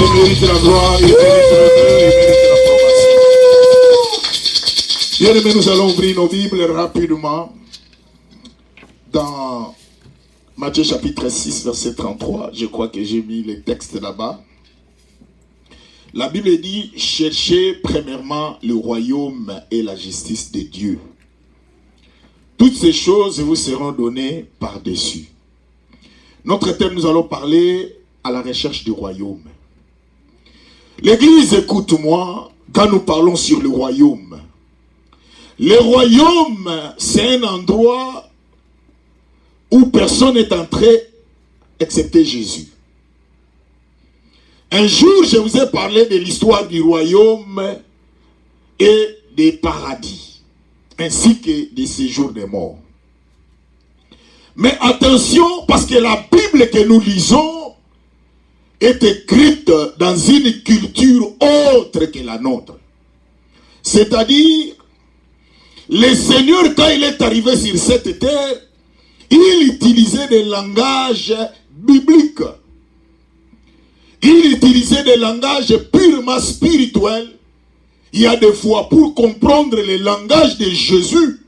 Il mérite la gloire, il mérite l'honneur, il mérite l'approbation. Bien aimés, nous allons ouvrir nos Bibles rapidement dans Matthieu chapitre 6, verset 33. Je crois que j'ai mis les textes là-bas. La Bible dit, cherchez premièrement le royaume et la justice de Dieu. Toutes ces choses vous seront données par-dessus. Notre thème, nous allons parler à la recherche du royaume. L'Église, écoute-moi, quand nous parlons sur le royaume. Le royaume, c'est un endroit où personne n'est entré excepté Jésus. Un jour, je vous ai parlé de l'histoire du royaume et des paradis, ainsi que des séjours des morts. Mais attention, parce que la Bible que nous lisons est écrite dans une culture autre que la nôtre. C'est-à-dire, le Seigneur, quand il est arrivé sur cette terre, il utilisait des langages bibliques. Il utilisait des langages purement spirituels. Il y a des fois, pour comprendre le langage de Jésus,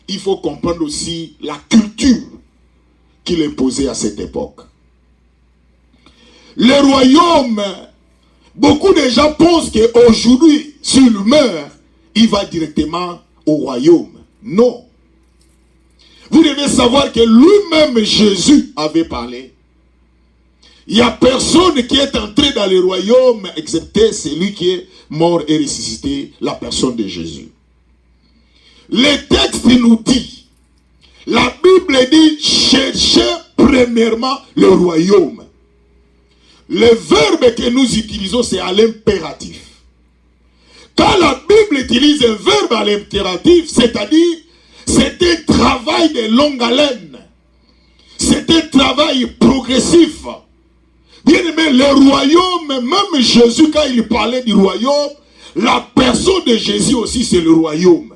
il faut comprendre aussi la culture qu'il imposait à cette époque. Le royaume, beaucoup de gens pensent qu'aujourd'hui, s'il meurt, il va directement au royaume. Non. Vous devez savoir que lui-même, Jésus, avait parlé. Il n'y a personne qui est entré dans le royaume, excepté celui qui est mort et ressuscité, la personne de Jésus. Le texte nous dit, la Bible dit, cherchez premièrement le royaume. Le verbe que nous utilisons, c'est à l'impératif. Quand la Bible utilise un verbe à l'impératif, c'est-à-dire, c'est un travail de longue haleine. C'est un travail progressif. Bien aimé, le royaume, même Jésus, quand il parlait du royaume, la personne de Jésus aussi, c'est le royaume.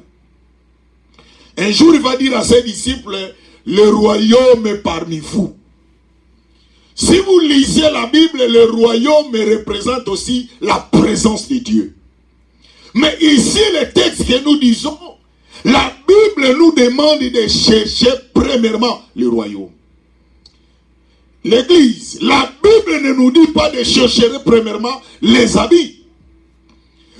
Un jour, il va dire à ses disciples, le royaume est parmi vous. Si vous lisez la Bible, le royaume représente aussi la présence de Dieu. Mais ici, le texte que nous disons, la Bible nous demande de chercher premièrement le royaume. L'Église, la Bible ne nous dit pas de chercher premièrement les habits.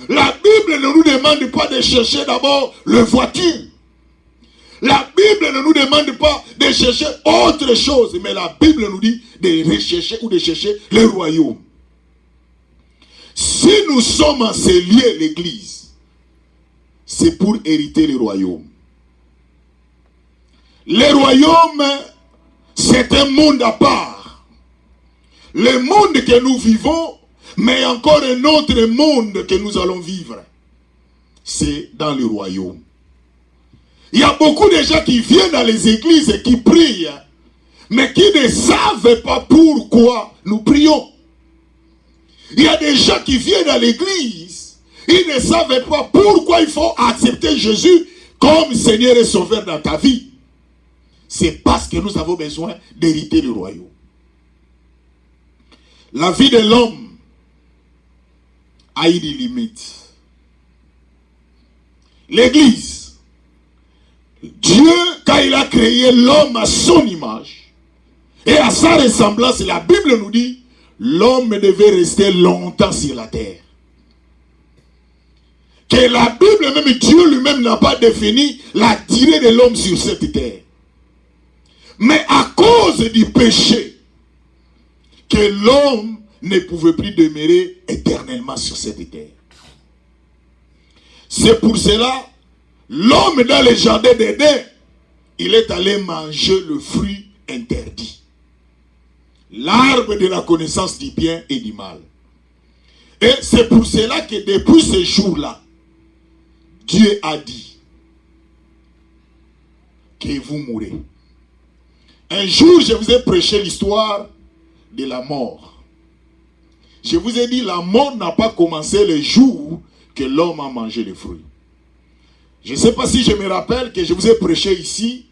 La Bible ne nous demande pas de chercher d'abord les voitures. La Bible ne nous demande pas de chercher autre chose, mais la Bible nous dit de rechercher ou de chercher le royaume. Si nous sommes en ces lieux, l'Église, c'est pour hériter le royaume. Le royaume, c'est un monde à part. Le monde que nous vivons, mais encore un autre monde que nous allons vivre. C'est dans le royaume. Il y a beaucoup de gens qui viennent dans les églises et qui prient, mais qui ne savent pas pourquoi nous prions. Il y a des gens qui viennent dans l'église, ils ne savent pas pourquoi il faut accepter Jésus comme Seigneur et Sauveur dans ta vie. C'est parce que nous avons besoin d'hériter le royaume. La vie de l'homme a eu des limites. L'église, Dieu, quand il a créé l'homme à son image et à sa ressemblance, la Bible nous dit, l'homme devait rester longtemps sur la terre. Que la Bible, même Dieu lui-même n'a pas défini la durée de l'homme sur cette terre. Mais à cause du péché, que l'homme ne pouvait plus demeurer éternellement sur cette terre. C'est pour cela, l'homme dans le jardin d'Éden, il est allé manger le fruit interdit. L'arbre de la connaissance du bien et du mal. Et c'est pour cela que depuis ce jour-là, Dieu a dit que vous mourrez. Un jour, je vous ai prêché l'histoire de la mort. Je vous ai dit, la mort n'a pas commencé le jour que l'homme a mangé les fruits. Je ne sais pas si je me rappelle que je vous ai prêché ici,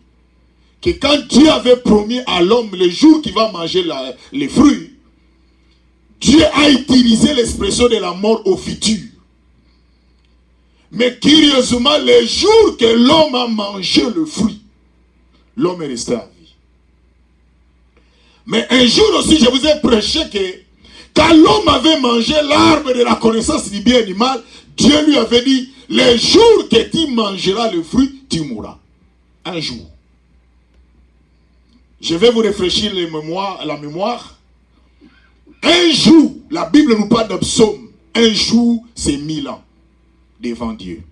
que quand Dieu avait promis à l'homme le jour qu'il va manger les fruits, Dieu a utilisé l'expression de la mort au futur. Mais curieusement, le jour que l'homme a mangé le fruit, l'homme est resté à vie. Mais un jour aussi, je vous ai prêché que quand l'homme avait mangé l'arbre de la connaissance du bien et du mal, Dieu lui avait dit, le jour que tu mangeras le fruit, tu mourras. Un jour. Je vais vous rafraîchir la mémoire. Un jour, la Bible nous parle d'un psaume. Un jour, c'est 1000 ans devant Dieu.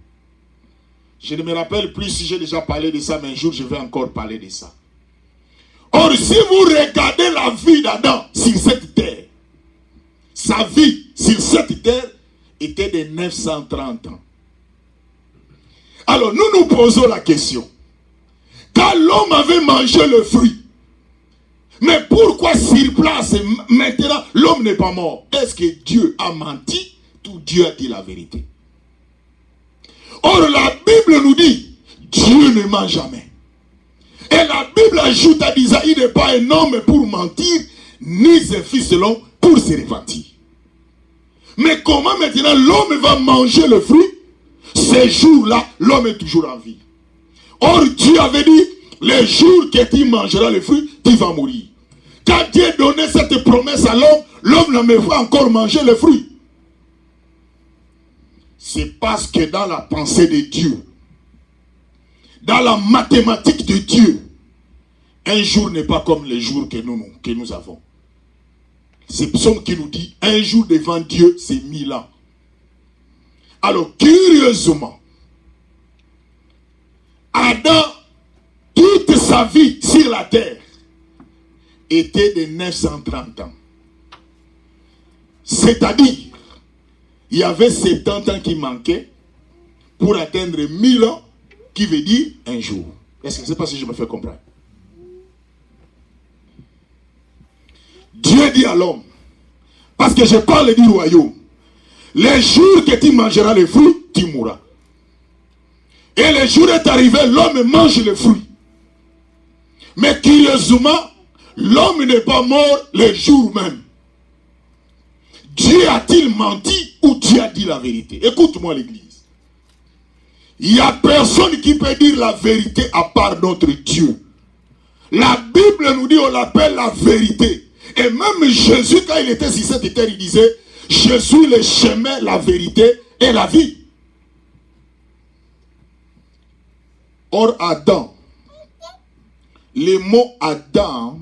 Je ne me rappelle plus si j'ai déjà parlé de ça, mais un jour, je vais encore parler de ça. Or, si vous regardez la vie d'Adam sur cette terre, sa vie sur cette terre était de 930 ans. Alors, nous nous posons la question. Quand l'homme avait mangé le fruit, mais pourquoi sur place, maintenant, l'homme n'est pas mort? Est-ce que Dieu a menti ou Dieu a dit la vérité? Or, la Bible nous dit, Dieu ne ment jamais. Et la Bible ajoute à Isaïe, il n'est pas un homme pour mentir, ni un fils de l'homme pour se repentir. Mais comment maintenant l'homme va manger le fruit? Ces jours-là, l'homme est toujours en vie. Or, Dieu avait dit, le jour que tu mangeras le fruit, tu vas mourir. Quand Dieu donnait cette promesse à l'homme, l'homme n'a même pas encore mangé le fruit. C'est parce que dans la pensée de Dieu, dans la mathématique de Dieu, un jour n'est pas comme les jours que nous avons. C'est Psaume qui nous dit, un jour devant Dieu, c'est 1000 ans. Alors, curieusement, Adam, toute sa vie sur la terre, était de 930 ans. C'est-à-dire, il y avait 70 ans qui manquaient pour atteindre 1000 ans, qui veut dire un jour. Est-ce que je ne sais pas si je me fais comprendre? Dieu dit à l'homme, parce que je parle du royaume, les jours que tu mangeras le fruit, tu mourras. Et le jour est arrivé, l'homme mange le fruit. Mais curieusement, l'homme n'est pas mort le jour même. Dieu a-t-il menti ou Dieu a dit la vérité? Écoute-moi l'église. Il n'y a personne qui peut dire la vérité à part notre Dieu. La Bible nous dit, on l'appelle la vérité. Et même Jésus, quand il était sur cette terre, il disait, je suis le chemin, la vérité et la vie. Or, Adam, le mot Adam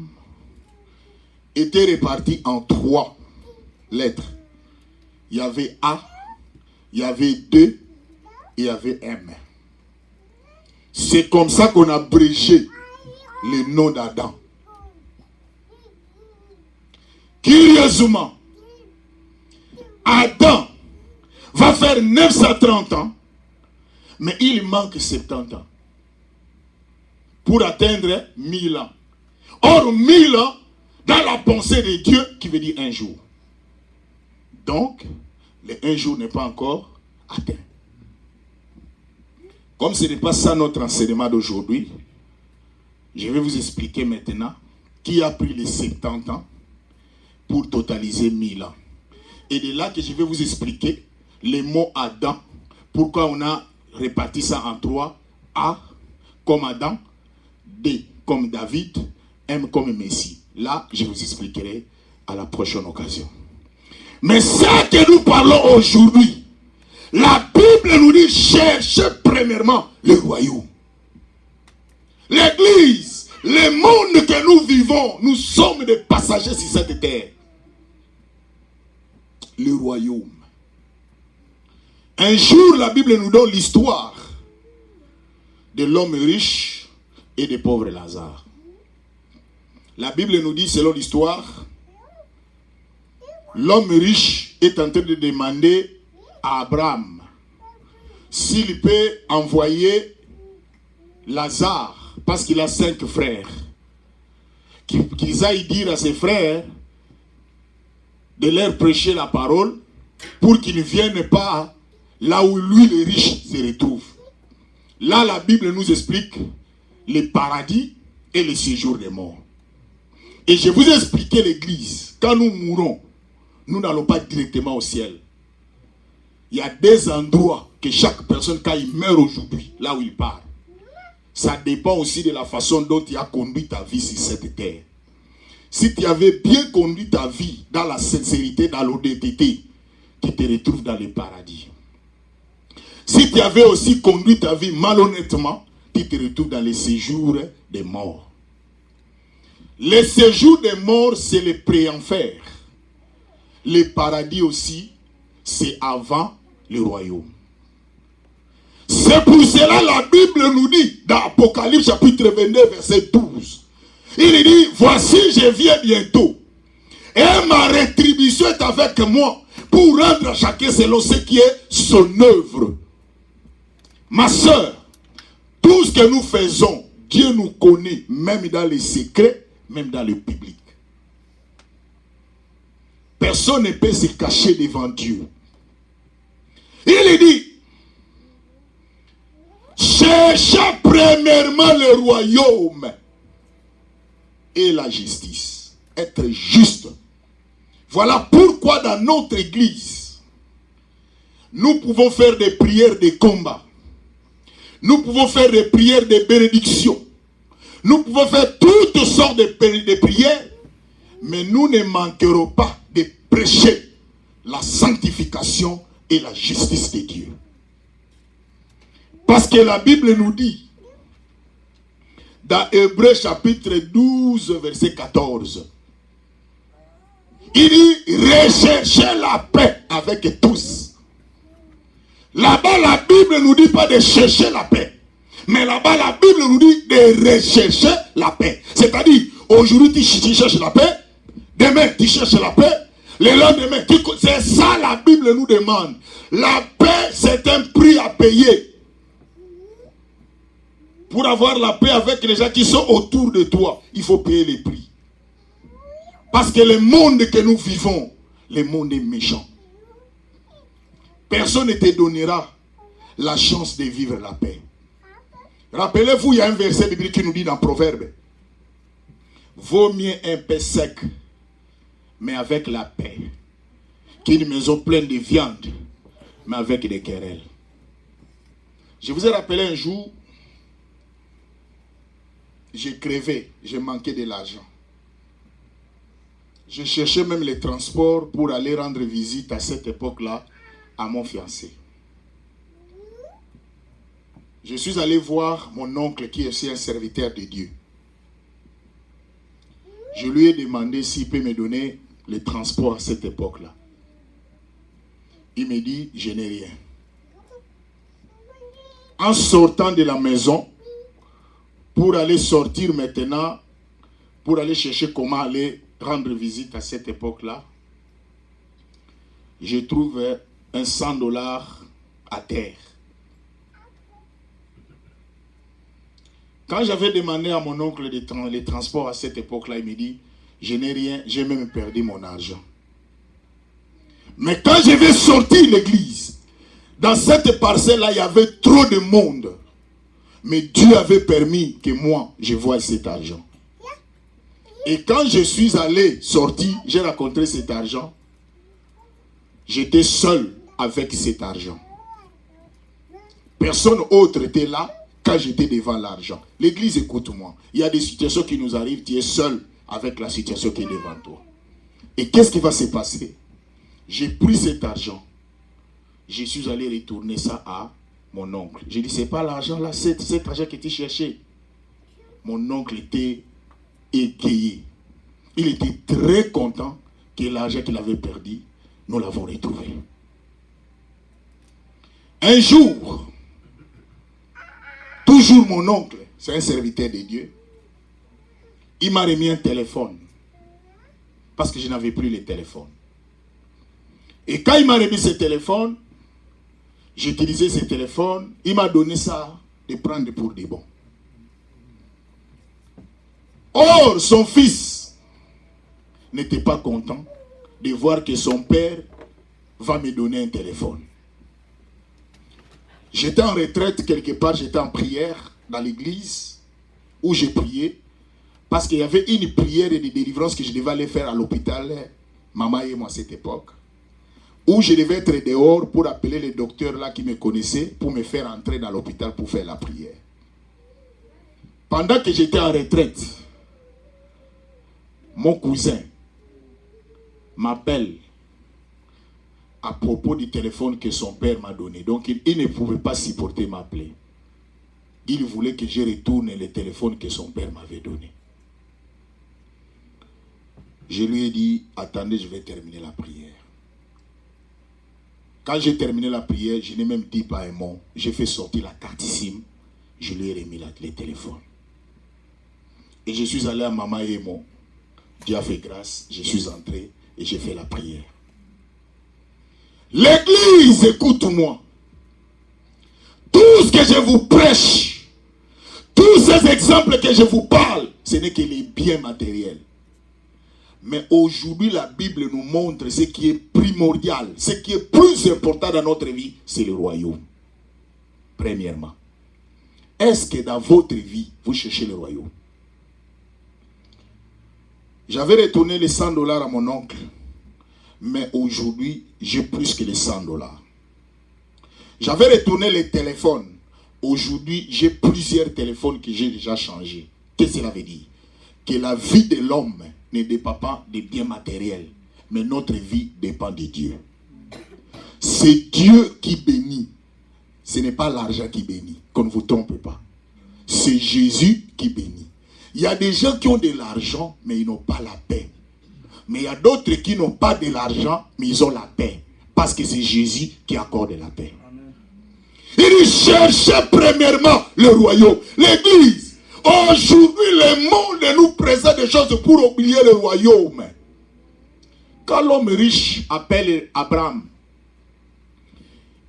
était réparti en 3 lettres. Il y avait A, il y avait 2 et il y avait M. C'est comme ça qu'on a abrégé le nom d'Adam. Curieusement, Adam va faire 930 ans, mais il manque 70 ans pour atteindre 1000 ans. Or, 1000 ans, dans la pensée de Dieu, qui veut dire un jour. Donc, le un jour n'est pas encore atteint. Comme ce n'est pas ça notre enseignement d'aujourd'hui, je vais vous expliquer maintenant qui a pris les 70 ans pour totaliser 1000 ans. Et de là que je vais vous expliquer les mots Adam, pourquoi on a réparti ça en 3. A comme Adam, D comme David, M comme Messie. Là, je vous expliquerai à la prochaine occasion. Mais ça que nous parlons aujourd'hui, la Bible nous dit, cherchez premièrement le royaume. L'église, le monde que nous vivons, nous sommes des passagers sur cette terre. Le royaume. Un jour, la Bible nous donne l'histoire de l'homme riche et des pauvres Lazare. La Bible nous dit, selon l'histoire, l'homme riche est en train de demander à Abraham s'il peut envoyer Lazare, parce qu'il a 5 frères, qu'ils aillent dire à ses frères de leur prêcher la parole pour qu'ils ne viennent pas là où lui, le riche, se retrouve. Là, la Bible nous explique le paradis et le séjour des morts. Et je vous ai expliqué l'église. Quand nous mourons, nous n'allons pas directement au ciel. Il y a des endroits que chaque personne, quand il meurt aujourd'hui, là où il part, ça dépend aussi de la façon dont tu as conduit ta vie sur cette terre. Si tu avais bien conduit ta vie dans la sincérité, dans l'honnêteté, tu te retrouves dans le paradis. Si tu avais aussi conduit ta vie malhonnêtement, tu te retrouves dans le séjour des morts. Le séjour des morts, c'est le pré-enfer. Le paradis aussi, c'est avant le royaume. C'est pour cela la Bible nous dit, dans Apocalypse chapitre 22, verset 12, il dit, voici je viens bientôt, et ma rétribution est avec moi, pour rendre à chacun selon ce qui est son œuvre. Ma soeur, tout ce que nous faisons, Dieu nous connaît, même dans les secrets, même dans le public. Personne ne peut se cacher devant Dieu. Il dit, cherchez premièrement le royaume et la justice. Être juste. Voilà pourquoi dans notre église, nous pouvons faire des prières de combat. Nous pouvons faire des prières de bénédiction. Nous pouvons faire toutes sortes de prières. Mais nous ne manquerons pas de prêcher la sanctification et la justice de Dieu. Parce que la Bible nous dit, dans Hébreux chapitre 12, verset 14, il dit, recherchez la paix avec tous. Là-bas, la Bible ne nous dit pas de chercher la paix. Mais là-bas, la Bible nous dit de rechercher la paix. C'est-à-dire, aujourd'hui, tu cherches la paix. Demain, tu cherches la paix. Le lendemain, c'est ça la Bible nous demande. La paix, c'est un prix à payer. Pour avoir la paix avec les gens qui sont autour de toi, il faut payer les prix. Parce que le monde que nous vivons, le monde est méchant. Personne ne te donnera la chance de vivre la paix. Rappelez-vous, il y a un verset biblique qui nous dit dans Proverbe, vaut mieux un pain sec, mais avec la paix, qu'une maison pleine de viande, mais avec des querelles. Je vous ai rappelé un jour, j'ai crevé, j'ai manqué de l'argent. Je cherchais même les transports pour aller rendre visite à cette époque-là à mon fiancé. Je suis allé voir mon oncle qui est aussi un serviteur de Dieu. Je lui ai demandé s'il peut me donner les transports à cette époque-là. Il me dit, je n'ai rien. En sortant de la maison, pour aller sortir maintenant, pour aller chercher comment aller rendre visite à cette époque-là, je trouve un $100 à terre. Quand j'avais demandé à mon oncle les transports à cette époque-là, il me dit, je n'ai rien, j'ai même perdu mon argent. Mais quand je vais sortir l'église, dans cette parcelle-là, il y avait trop de monde. Mais Dieu avait permis que moi, je voie cet argent. Et quand je suis allé sortir, j'ai rencontré cet argent. J'étais seul avec cet argent. Personne autre était là quand j'étais devant l'argent. L'église, écoute-moi. Il y a des situations qui nous arrivent, tu es seul avec la situation qui est devant toi. Et qu'est-ce qui va se passer? J'ai pris cet argent. Je suis allé retourner ça à mon oncle. J'ai dit, c'est pas l'argent là, c'est cet argent que tu cherchais. Mon oncle était égayé. Il était très content que l'argent qu'il avait perdu, nous l'avons retrouvé. Un jour, toujours mon oncle, c'est un serviteur de Dieu, il m'a remis un téléphone. Parce que je n'avais plus le téléphone. Et quand il m'a remis ce téléphone, j'utilisais ce téléphone, il m'a donné ça de prendre pour des bons. Or, son fils n'était pas content de voir que son père va me donner un téléphone. J'étais en retraite quelque part, j'étais en prière dans l'église où j'ai prié parce qu'il y avait une prière de délivrance que je devais aller faire à l'hôpital maman et moi à cette époque, où je devais être dehors pour appeler les docteurs là qui me connaissaient pour me faire entrer dans l'hôpital pour faire la prière. Pendant que j'étais en retraite, mon cousin m'appelle à propos du téléphone que son père m'a donné. Donc il ne pouvait pas supporter m'appeler. Il voulait que je retourne le téléphone que son père m'avait donné. Je lui ai dit, attendez, je vais terminer la prière. Quand j'ai terminé la prière, je n'ai même dit pas un mot. J'ai fait sortir la carte SIM. Je lui ai remis le téléphone. Et je suis allé à maman et moi. Dieu a fait grâce. Je suis entré et j'ai fait la prière. L'église, écoute-moi. Tout ce que je vous prêche, tous ces exemples que je vous parle, ce n'est que les biens matériels. Mais aujourd'hui, la Bible nous montre ce qui est primordial, ce qui est plus important dans notre vie, c'est le royaume. Premièrement, est-ce que dans votre vie, vous cherchez le royaume? J'avais retourné les $100 à mon oncle, mais aujourd'hui, j'ai plus que les $100. J'avais retourné les téléphones. Aujourd'hui, j'ai plusieurs téléphones que j'ai déjà changés. Qu'est-ce que cela veut dire? Que la vie de l'homme ne dépend pas des biens matériels, mais notre vie dépend de Dieu. C'est Dieu qui bénit. Ce n'est pas l'argent qui bénit, qu'on ne vous trompe pas. C'est Jésus qui bénit. Il y a des gens qui ont de l'argent, mais ils n'ont pas la paix. Mais il y a d'autres qui n'ont pas de l'argent, mais ils ont la paix. Parce que c'est Jésus qui accorde la paix. Il cherchait premièrement le royaume, l'église. Aujourd'hui, le monde nous présente des choses pour oublier le royaume. Quand l'homme riche appelle Abraham,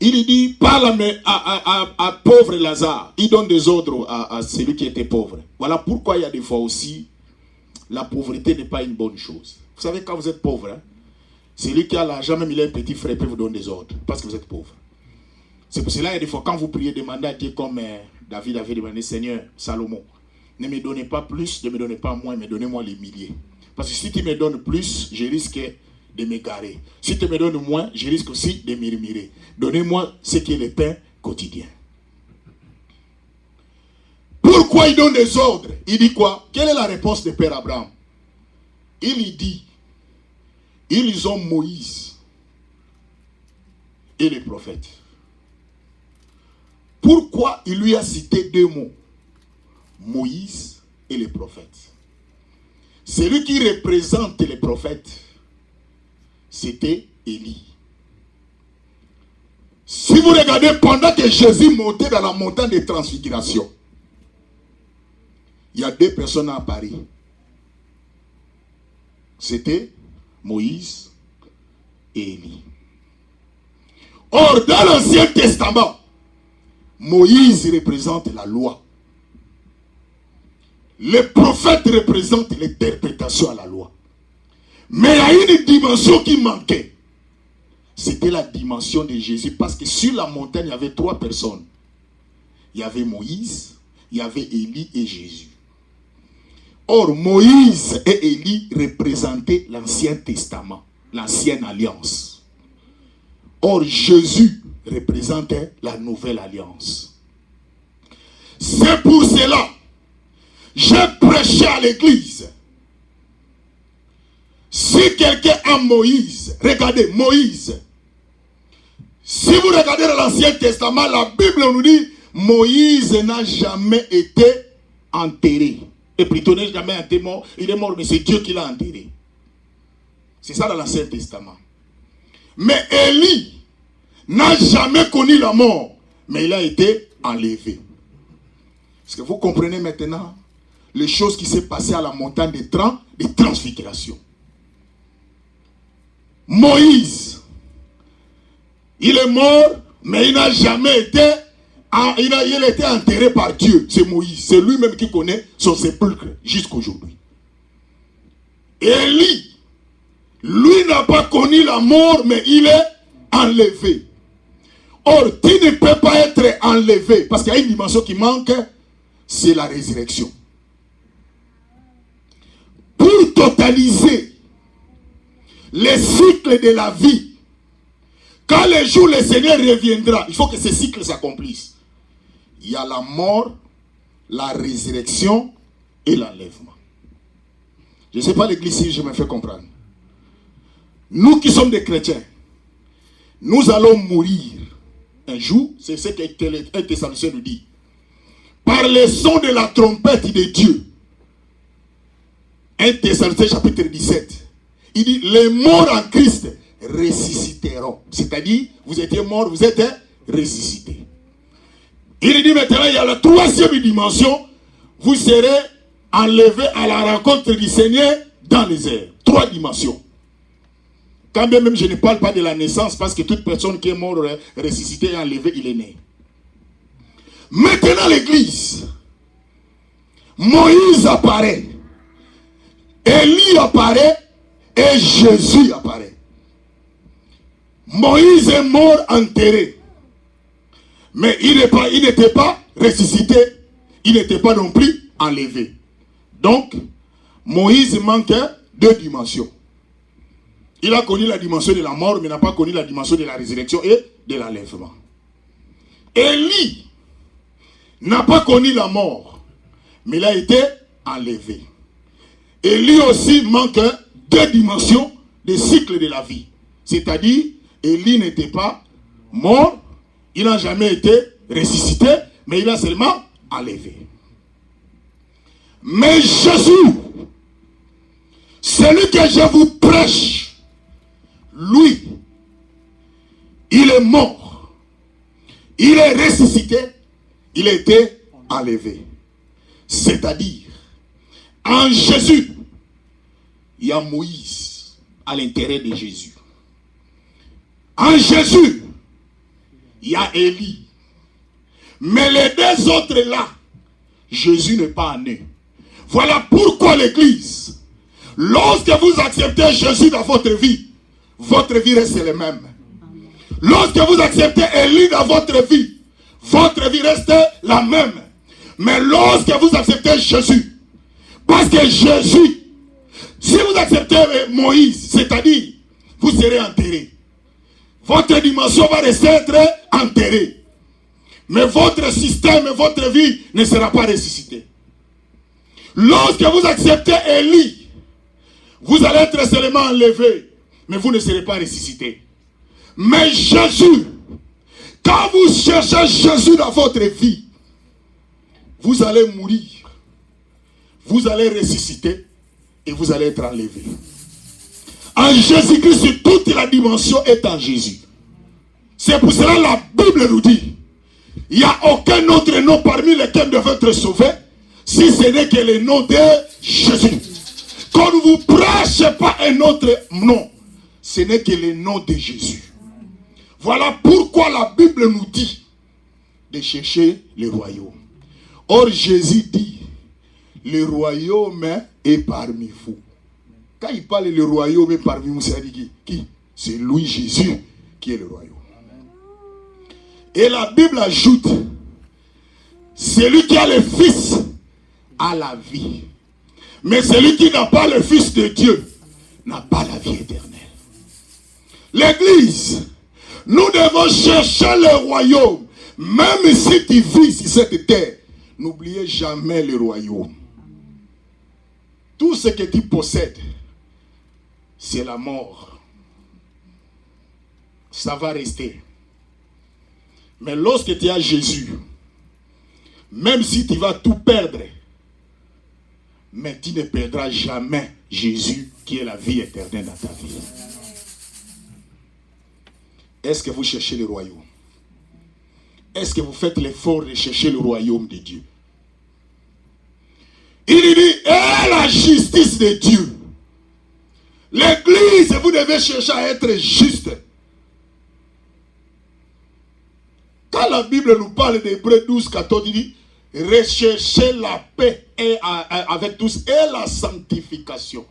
il dit, parle à pauvre Lazare. Il donne des ordres à celui qui était pauvre. Voilà pourquoi il y a des fois aussi, la pauvreté n'est pas une bonne chose. Vous savez, quand vous êtes pauvre, hein, celui qui a l'argent, même il a un petit frère, peut vous donner des ordres, parce que vous êtes pauvre. C'est pour cela, il y a des fois, quand vous priez, demandez à Dieu comme David avait demandé, Seigneur, Salomon, ne me donnez pas plus, ne me donnez pas moins, mais donnez-moi les milliers. Parce que si tu me donnes plus, je risque de m'égarer. Si tu me donnes moins, je risque aussi de murmurer. Donnez-moi ce qui est le pain quotidien. Pourquoi il donne des ordres? Il dit quoi? Quelle est la réponse de Père Abraham? Il dit, ils ont Moïse et les prophètes. Pourquoi il lui a cité deux mots? Moïse et les prophètes. Celui qui représente les prophètes, c'était Élie. Si vous regardez, pendant que Jésus montait dans la montagne de transfiguration, il y a deux personnes à Paris. C'était Moïse et Élie. Or, dans l'Ancien Testament, Moïse représente la loi. Les prophètes représentent l'interprétation à la loi. Mais il y a une dimension qui manquait. C'était la dimension de Jésus. Parce que sur la montagne, il y avait trois personnes. Il y avait Moïse, il y avait Élie et Jésus. Or, Moïse et Élie représentaient l'Ancien Testament, l'Ancienne Alliance. Or, Jésus représentait la Nouvelle Alliance. C'est pour cela j'ai prêché à l'église. Si quelqu'un a Moïse, regardez, Moïse. Si vous regardez dans l'Ancien Testament, la Bible nous dit, Moïse n'a jamais été enterré. Et plutôt n'est jamais été mort. Il est mort, mais c'est Dieu qui l'a enterré. C'est ça dans l'Ancien Testament. Mais Élie n'a jamais connu la mort, mais il a été enlevé. Est-ce que vous comprenez maintenant les choses qui s'est passées à la montagne de transfiguration? Moïse, il est mort, mais il n'a jamais été, il a été enterré par Dieu. C'est Moïse, c'est lui-même qui connaît son sépulcre jusqu'à aujourd'hui. Élie, lui n'a pas connu la mort, mais il est enlevé. Or, tu ne peux pas être enlevé, parce qu'il y a une dimension qui manque, c'est la résurrection. Pour totaliser les cycles de la vie. Quand le jour le Seigneur reviendra, il faut que ces cycles s'accomplissent. Il y a la mort, la résurrection et l'enlèvement. Je ne sais pas l'église si je me fais comprendre. Nous qui sommes des chrétiens, nous allons mourir un jour, c'est ce que 1 Thessaloniciens nous dit. Par le son de la trompette de Dieu. 1 Thessaloniciens chapitre 17. Il dit, les morts en Christ ressusciteront. C'est-à-dire, vous étiez morts, vous êtes ressuscités. Il dit maintenant, il y a la troisième dimension, vous serez enlevés à la rencontre du Seigneur dans les airs. 3 dimensions. Quand bien même je ne parle pas de la naissance, parce que toute personne qui est morte, ressuscitée et enlevée, il est né. Maintenant l'église, Moïse apparaît, Élie apparaît et Jésus apparaît. Moïse est mort enterré, mais il n'était pas ressuscité, il n'était pas non plus enlevé. Donc, Moïse manque 2 dimensions. Il a connu la dimension de la mort, mais n'a pas connu la dimension de la résurrection et de l'enlèvement. Élie n'a pas connu la mort, mais il a été enlevé. Élie aussi manque 2 dimensions des cycles de la vie. C'est-à-dire, Élie n'était pas mort, il n'a jamais été ressuscité, mais il a seulement enlevé. Mais Jésus, celui que je vous prêche, lui, il est mort, il est ressuscité, il a été enlevé. C'est-à-dire, en Jésus, il y a Moïse à l'intérieur de Jésus. En Jésus, il y a Élie. Mais les 2 autres là, Jésus n'est pas né. Voilà pourquoi l'église, lorsque vous acceptez Jésus dans votre vie reste la même. Lorsque vous acceptez Élie dans votre vie reste la même. Mais lorsque vous acceptez Jésus, parce que Jésus, si vous acceptez Moïse, c'est-à-dire, vous serez enterré. Votre dimension va rester enterrée. Mais votre système et votre vie ne sera pas ressuscité. Lorsque vous acceptez Élie, vous allez être seulement enlevé, mais vous ne serez pas ressuscité. Mais Jésus, quand vous cherchez Jésus dans votre vie, vous allez mourir, vous allez ressusciter et vous allez être enlevé. En Jésus-Christ, toute la dimension est en Jésus. C'est pour cela que la Bible nous dit, il n'y a aucun autre nom parmi lesquels devait être sauvé, si ce n'est que le nom de Jésus. Qu'on ne vous prêche pas un autre nom, ce n'est que le nom de Jésus. Voilà pourquoi la Bible nous dit de chercher le royaume. Or Jésus dit, le royaume est parmi vous. Quand il parle le royaume est parmi vous, c'est qui? C'est lui Jésus qui est le royaume. Et la Bible ajoute, celui qui a le Fils a la vie. Mais celui qui n'a pas le Fils de Dieu n'a pas la vie éternelle. L'église, nous devons chercher le royaume. Même si tu vis sur cette terre, n'oubliez jamais le royaume. Tout ce que tu possèdes, c'est la mort. Ça va rester. Mais lorsque tu as Jésus, même si tu vas tout perdre, mais tu ne perdras jamais Jésus qui est la vie éternelle dans ta vie. Est-ce que vous cherchez le royaume? Est-ce que vous faites l'effort de chercher le royaume de Dieu? Il dit, et la justice de Dieu. L'église, vous devez chercher à être juste. Quand la Bible nous parle d'Hébreux 12, 14, il dit, recherchez la paix avec tous et la sanctification.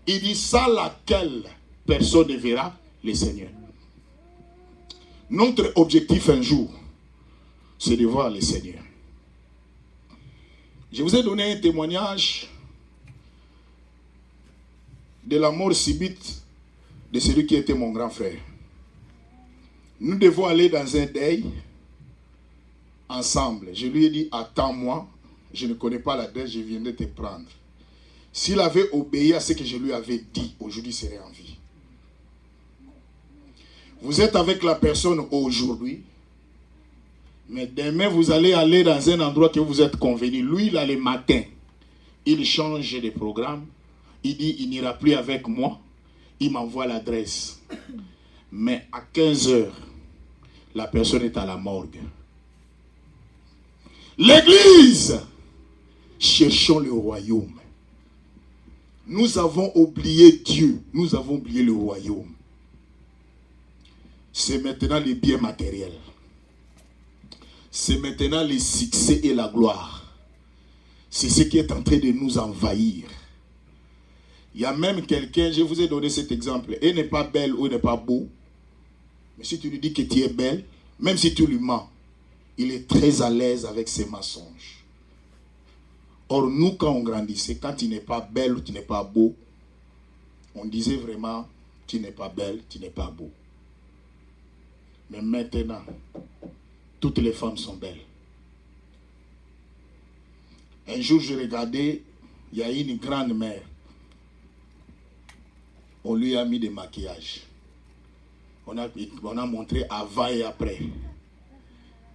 Il dit, sans laquelle personne ne verra le Seigneur. Notre objectif un jour, c'est de voir le Seigneur. Je vous ai donné un témoignage de la mort subite de celui qui était mon grand frère. Nous devons aller dans un deuil ensemble. Je lui ai dit, attends-moi, je ne connais pas l'adresse, je viens de te prendre. S'il avait obéi à ce que je lui avais dit, aujourd'hui il serait en vie. Vous êtes avec la personne aujourd'hui, mais demain vous allez aller dans un endroit que vous êtes convenu. Lui, là, le matin, il change de programme, il dit, il n'ira plus avec moi, il m'envoie l'adresse. Mais à 15 heures, la personne est à la morgue. L'église, cherchons le royaume. Nous avons oublié Dieu, nous avons oublié le royaume. C'est maintenant les biens matériels. C'est maintenant les succès et la gloire. C'est ce qui est en train de nous envahir. Il y a même quelqu'un, je vous ai donné cet exemple, elle n'est pas belle ou elle n'est pas beau. Mais si tu lui dis que tu es belle, même si tu lui mens, il est très à l'aise avec ses mensonges. Or, nous, quand on grandissait, quand tu n'es pas belle ou tu n'es pas beau, on disait vraiment, tu n'es pas belle, tu n'es pas beau. Mais maintenant, toutes les femmes sont belles. Un jour, je regardais, il y a une grande mère. On lui a mis des maquillages. On a montré avant et après.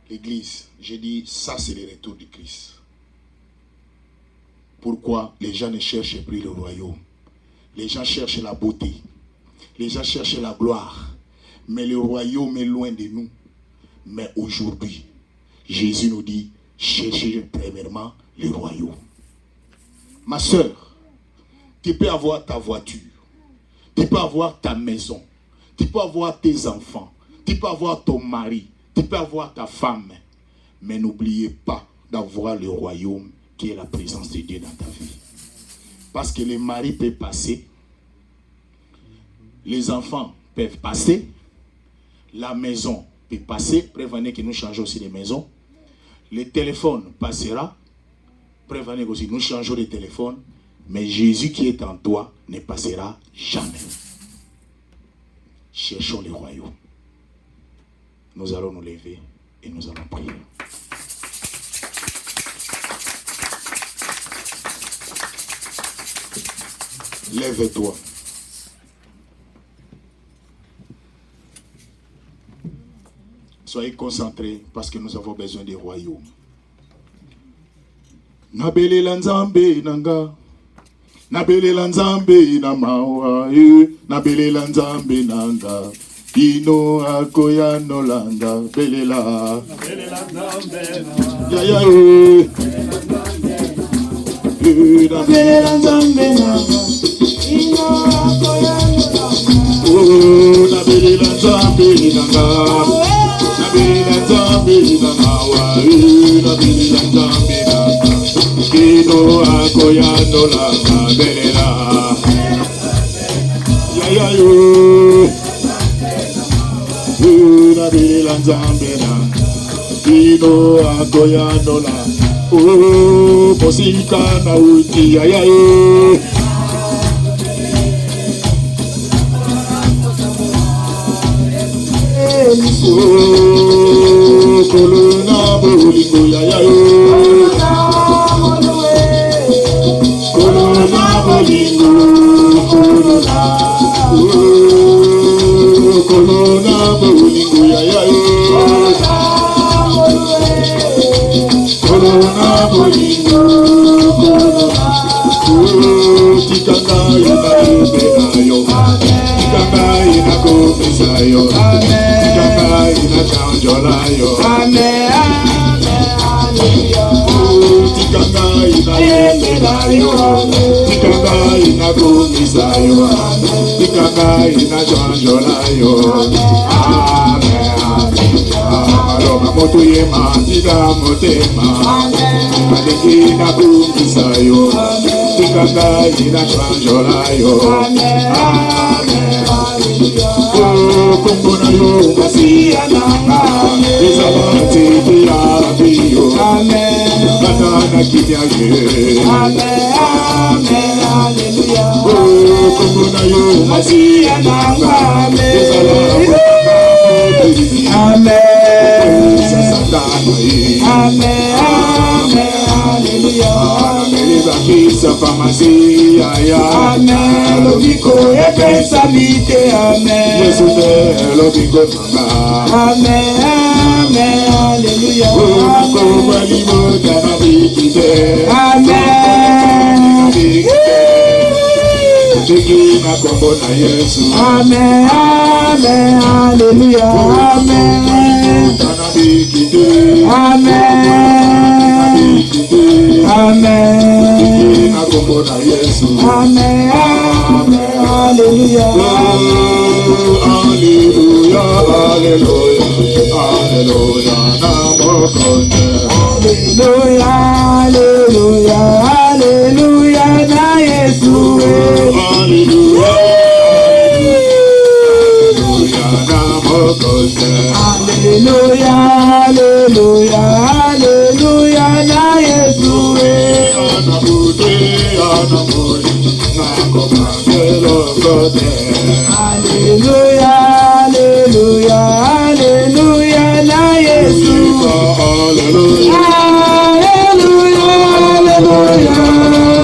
L'église, j'ai dit, ça c'est le retour du Christ. Pourquoi les gens ne cherchent plus le royaume? Les gens cherchent la beauté. Les gens cherchent la gloire. Mais le royaume est loin de nous. Mais aujourd'hui, Jésus nous dit, cherchez premièrement le royaume. Ma soeur, tu peux avoir ta voiture. Tu peux avoir ta maison. Tu peux avoir tes enfants. Tu peux avoir ton mari. Tu peux avoir ta femme. Mais n'oubliez pas d'avoir le royaume qui est la présence de Dieu dans ta vie. Parce que le mari peut passer. Les enfants peuvent passer. La maison peut passer. Prévenez que nous changeons aussi les maisons. Le téléphone passera. Prévenez aussi, nous changeons les téléphones. Mais Jésus qui est en toi ne passera jamais. Cherchons le royaume. Nous allons nous lever et nous allons prier. Lève-toi. Soyez concentrés parce que nous avons besoin du royaume. Nabelela nzambe nanga. Nabelela nzambe na mawa. Nabelela nzambe nanga. Ino akoya nolanda. Belela. Nabelela nzambe nanga. Ya ya Nabelela nzambe nanga. Ino akoya nolanda. Oh, nabelela nzambe nanga. Nabelela nzambe nanga. Nabelela nzambe nanga. Ino akoya nolanda. Belela. Ya ya Nabelela nzambe nanga. Ino akoya nolanda. Oh, posika na uti ya ya Oh, kolona bolingo ya ya kolona bolingo kolona kolona bolingo ya ya kolona bolingo kolona tikanga ina yo tikanga ina komisa yo tikanga ina chanjola yo tikanga ina yemela yo tikanga ina komisa yo tikanga ina chanjola yo Aloka moto yema tika motema Adeki na kumisa yo Tikanga ina chanjola yo Kumbona yo Masiya nanga Izabati ya biyo Kata na kinya ye Masiya nangame. Amen. Amen. Amen. Hallelujah. Amen. Lobiko epesa mite. Amen. Amen. Amen. Hallelujah. Amen. Amen. Hallelujah. Amen. Amen. Amen. Amen. Amen. Hallelujah. Hallelujah. Hallelujah. Hallelujah. Hallelujah. Hallelujah. Na Yesu. Hallelujah. Hallelujah. Hallelujah. Hallelujah. Na Yesu. Hallelujah. Hallelujah. Hallelujah. Na Yesu. Hallelujah. Hallelujah.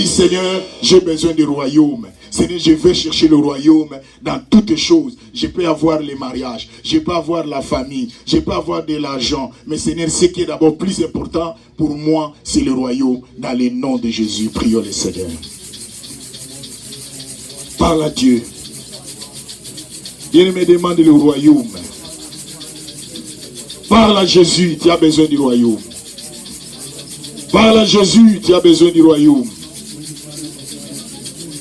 Seigneur, j'ai besoin du royaume. Seigneur, je vais chercher le royaume dans toutes choses. Je peux avoir les mariages, je peux avoir la famille, je peux avoir de l'argent. Mais Seigneur, ce qui est d'abord plus important pour moi, c'est le royaume. Dans le nom de Jésus, prions le Seigneur. Parle à Dieu. Il me demande le royaume. Parle à Jésus, tu as besoin du royaume. Parle à Jésus, tu as besoin du royaume.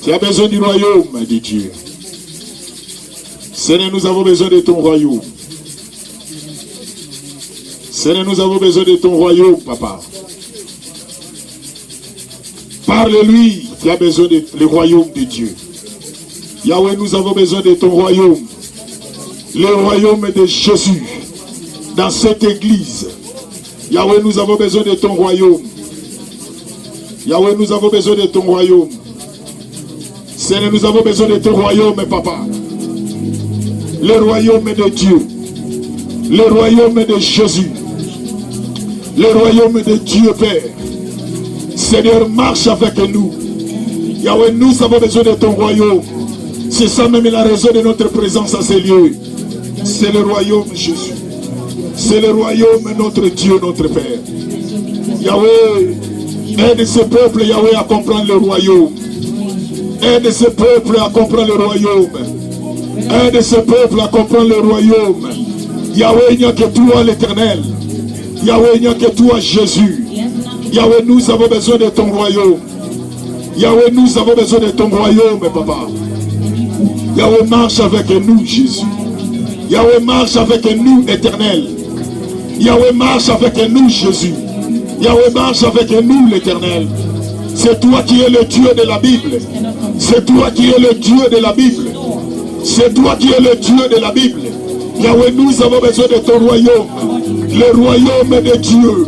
Tu as besoin du royaume de Dieu. Seigneur, nous avons besoin de ton royaume. Seigneur, nous avons besoin de ton royaume, papa. Parle-lui, tu as besoin du royaume de Dieu. Yahweh, nous avons besoin de ton royaume. Le royaume de Jésus. Dans cette église. Yahweh, nous avons besoin de ton royaume. Yahweh, nous avons besoin de ton royaume. Seigneur, nous avons besoin de ton royaume, papa. Le royaume de Dieu. Le royaume de Jésus. Le royaume de Dieu, Père. Seigneur, marche avec nous. Yahweh, nous avons besoin de ton royaume. C'est ça même la raison de notre présence à ces lieux. C'est le royaume, Jésus. C'est le royaume, notre Dieu, notre Père. Yahweh, aide ce peuple, Yahweh, à comprendre le royaume. Aide ce peuple à comprendre le royaume. Aide ce peuple à comprendre le royaume. Yahweh, il n'y a que toi, l'Éternel. Yahweh, il n'y a que toi, Jésus. Yahweh, nous avons besoin de ton royaume. Yahweh, nous avons besoin de ton royaume, papa. Yahweh, marche avec nous, Jésus. Yahweh, marche avec nous, Éternel. Yahweh, marche avec nous, Jésus. Yahweh, marche avec nous, l'Éternel. C'est toi qui es le Dieu de la Bible. C'est toi qui es le Dieu de la Bible. C'est toi qui es le Dieu de la Bible. Yahweh, nous avons besoin de ton royaume. Le royaume de Dieu.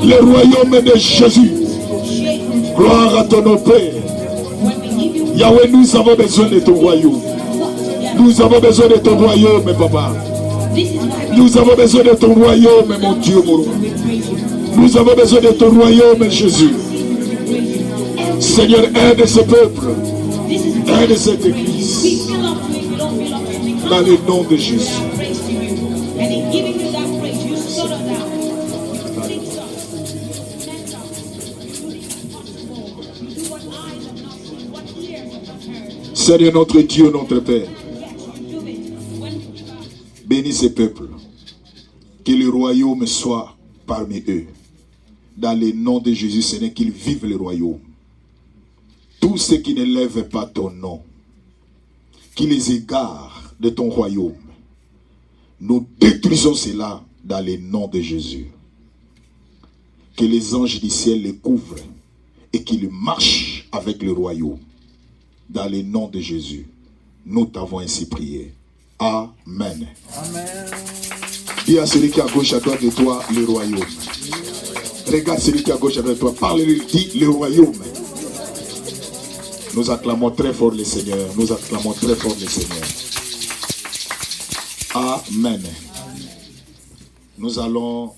Le royaume de Jésus. Gloire à ton nom, Père. Yahweh, nous avons besoin de ton royaume. Nous avons besoin de ton royaume, papa. Nous avons besoin de ton royaume, mon Dieu, mon roi. Nous avons besoin de ton royaume, Jésus. Seigneur, aide ce peuple. Aide cette église. Dans le nom de Jésus. Seigneur notre Dieu, notre Père, bénis ces peuples. Que le royaume soit parmi eux. Dans le nom de Jésus, Seigneur, qu'ils vivent le royaume. Tous ceux qui ne lèvent pas ton nom, qui les égarent de ton royaume, nous détruisons cela dans le nom de Jésus. Que les anges du ciel les couvrent et qu'ils marchent avec le royaume. Dans le nom de Jésus, nous t'avons ainsi prié. Amen. Amen. Dis à celui qui est à gauche, à droite de toi, le royaume. Regarde celui qui est à gauche, à droite de toi. Parle-lui, dis le royaume. Nous acclamons très fort le Seigneur. Nous acclamons très fort le Seigneur. Amen. Nous allons